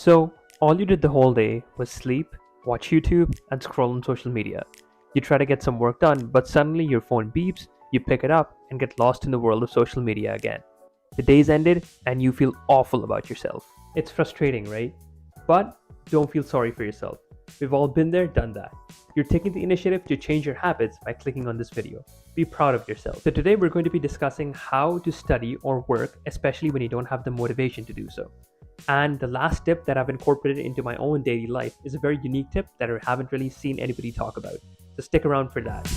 So, all you did the whole day was sleep, watch YouTube, and scroll on social media. You try to get some work done, but suddenly your phone beeps, you pick it up, and get lost in the world of social media again. The day's ended, and you feel awful about yourself. It's frustrating, right? But don't feel sorry for yourself. We've all been there, done that. You're taking the initiative to change your habits by clicking on this video. Be proud of yourself. So, today we're going to be discussing how to study or work, especially when you don't have the motivation to do so. And the last tip that I've incorporated into my own daily life is a very unique tip that I haven't really seen anybody talk about. So stick around for that.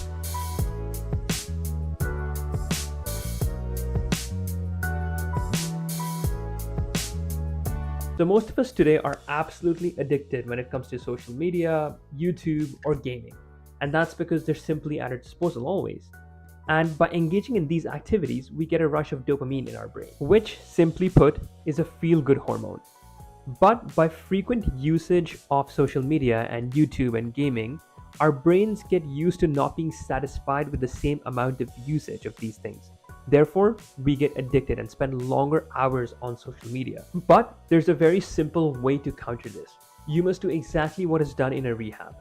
So most of us today are absolutely addicted when it comes to social media, YouTube, or gaming. And that's because they're simply at our disposal always. And by engaging in these activities, we get a rush of dopamine in our brain, which, simply put, is a feel good hormone. But by frequent usage of social media and YouTube and gaming, our brains get used to not being satisfied with the same amount of usage of these things. Therefore, we get addicted and spend longer hours on social media. But there's a very simple way to counter this. You must do exactly what is done in a rehab.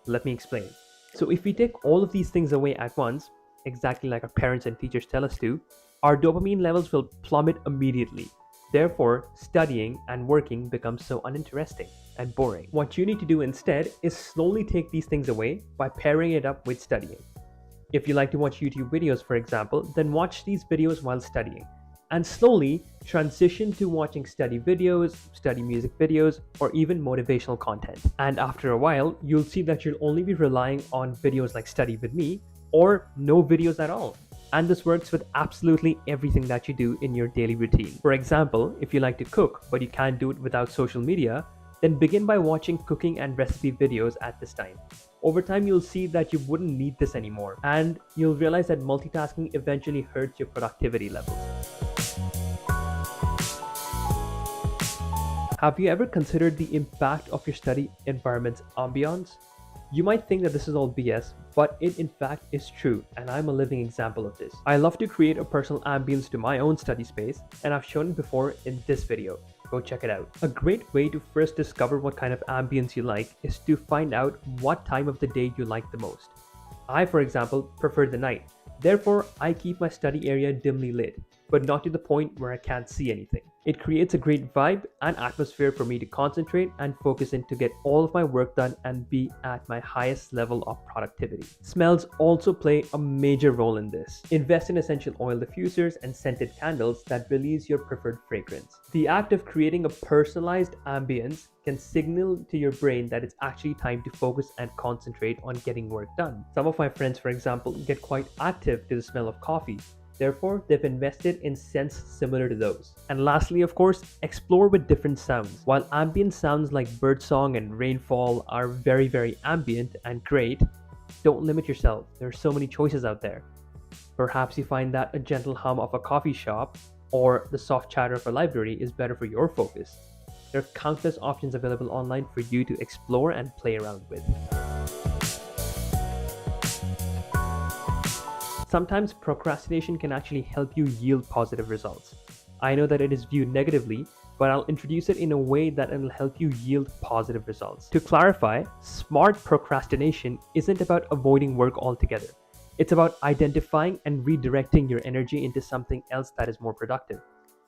Let me explain. So, if we take all of these things away at once, exactly like our parents and teachers tell us to, our dopamine levels will plummet immediately. Therefore, studying and working becomes so uninteresting and boring. What you need to do instead is slowly take these things away by pairing it up with studying. If you like to watch YouTube videos, for example, then watch these videos while studying. And slowly transition to watching study videos, study music videos, or even motivational content. And after a while, you'll see that you'll only be relying on videos like Study With Me or no videos at all. And this works with absolutely everything that you do in your daily routine. For example, if you like to cook but you can't do it without social media, then begin by watching cooking and recipe videos at this time. Over time, you'll see that you wouldn't need this anymore, and you'll realize that multitasking eventually hurts your productivity levels. Have you ever considered the impact of your study environment's ambiance? You might think that this is all BS, but it in fact is true, and I'm a living example of this. I love to create a personal ambience to my own study space, and I've shown it before in this video. Go check it out. A great way to first discover what kind of ambience you like is to find out what time of the day you like the most. I, for example, prefer the night. Therefore, I keep my study area dimly lit, but not to the point where I can't see anything. It creates a great vibe and atmosphere for me to concentrate and focus in to get all of my work done and be at my highest level of productivity. Smells also play a major role in this. Invest in essential oil diffusers and scented candles that release your preferred fragrance. The act of creating a personalized ambience can signal to your brain that it's actually time to focus and concentrate on getting work done. Some of my friends, for example, get quite active to the smell of coffee. Therefore, they've invested in scents similar to those. And lastly, of course, explore with different sounds. While ambient sounds like birdsong and rainfall are very ambient and great, don't limit yourself. There are so many choices out there. Perhaps you find that a gentle hum of a coffee shop or the soft chatter of a library is better for your focus. There are countless options available online for you to explore and play around with. Sometimes procrastination can actually help you yield positive results. I know that it is viewed negatively, but I'll introduce it in a way that it'll help you yield positive results. To clarify, smart procrastination isn't about avoiding work altogether. It's about identifying and redirecting your energy into something else that is more productive.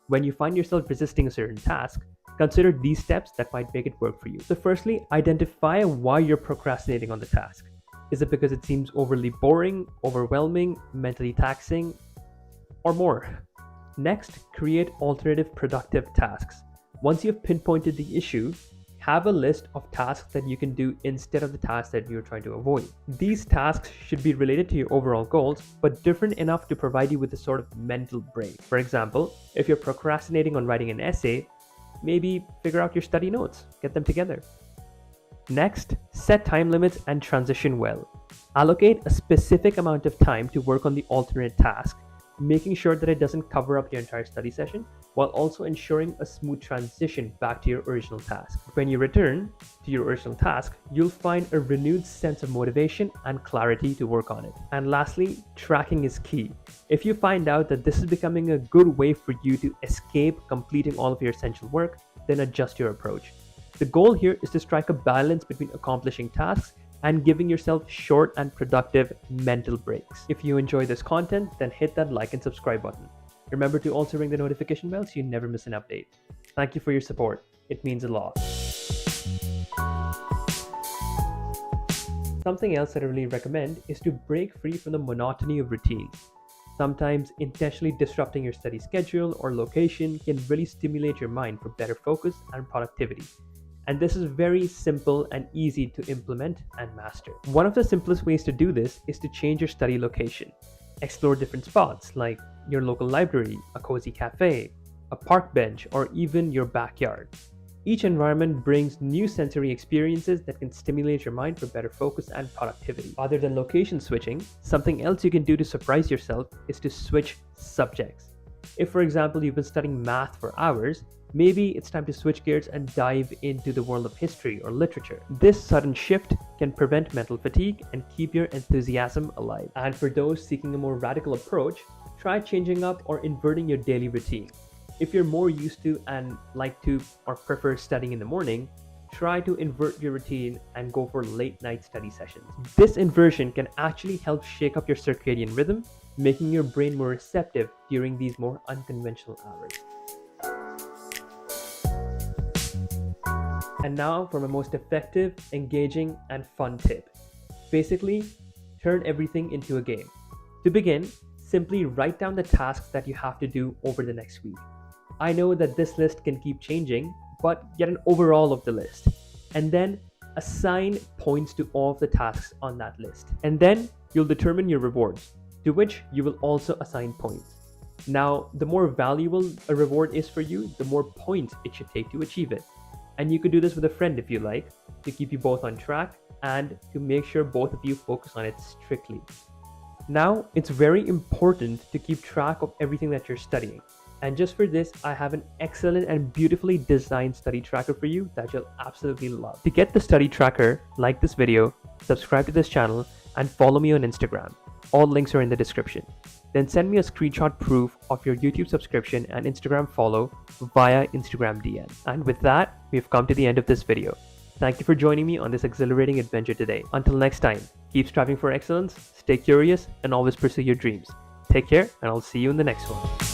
When you find yourself resisting a certain task, consider these steps that might make it work for you. So firstly, identify why you're procrastinating on the task. Is it because it seems overly boring, overwhelming, mentally taxing, or more? Next, create alternative productive tasks. Once you've pinpointed the issue, have a list of tasks that you can do instead of the tasks that you're trying to avoid. These tasks should be related to your overall goals, but different enough to provide you with a sort of mental break. For example, if you're procrastinating on writing an essay, maybe figure out your study notes, get them together. Next, set time limits and transition well. Allocate a specific amount of time to work on the alternate task, making sure that it doesn't cover up your entire study session, while also ensuring a smooth transition back to your original task. When you return to your original task, you'll find a renewed sense of motivation and clarity to work on it. And lastly, tracking is key. If you find out that this is becoming a good way for you to escape completing all of your essential work, then adjust your approach. The goal here is to strike a balance between accomplishing tasks and giving yourself short and productive mental breaks. If you enjoy this content, then hit that like and subscribe button. Remember to also ring the notification bell so you never miss an update. Thank you for your support. It means a lot. Something else that I really recommend is to break free from the monotony of routines. Sometimes intentionally disrupting your study schedule or location can really stimulate your mind for better focus and productivity. And this is very simple and easy to implement and master. One of the simplest ways to do this is to change your study location. Explore different spots like your local library, a cozy cafe, a park bench, or even your backyard. Each environment brings new sensory experiences that can stimulate your mind for better focus and productivity. Other than location switching, something else you can do to surprise yourself is to switch subjects. If, for example, you've been studying math for hours, maybe it's time to switch gears and dive into the world of history or literature. This sudden shift can prevent mental fatigue and keep your enthusiasm alive. And for those seeking a more radical approach, try changing up or inverting your daily routine. If you're more used to and like to or prefer studying in the morning, try to invert your routine and go for late night study sessions. This inversion can actually help shake up your circadian rhythm, making your brain more receptive during these more unconventional hours. And now for my most effective, engaging, and fun tip. Basically, turn everything into a game. To begin, simply write down the tasks that you have to do over the next week. I know that this list can keep changing, but get an overall of the list. And then assign points to all of the tasks on that list. And then you'll determine your rewards, to which you will also assign points. Now, the more valuable a reward is for you, the more points it should take to achieve it. And you could do this with a friend if you like, to keep you both on track and to make sure both of you focus on it strictly. Now, it's very important to keep track of everything that you're studying. And just for this, I have an excellent and beautifully designed study tracker for you that you'll absolutely love. To get the study tracker, like this video, subscribe to this channel, and follow me on Instagram. All links are in the description. Then send me a screenshot proof of your YouTube subscription and Instagram follow via Instagram DM. And with that, we've come to the end of this video. Thank you for joining me on this exhilarating adventure today. Until next time, keep striving for excellence, stay curious, and always pursue your dreams. Take care, and I'll see you in the next one.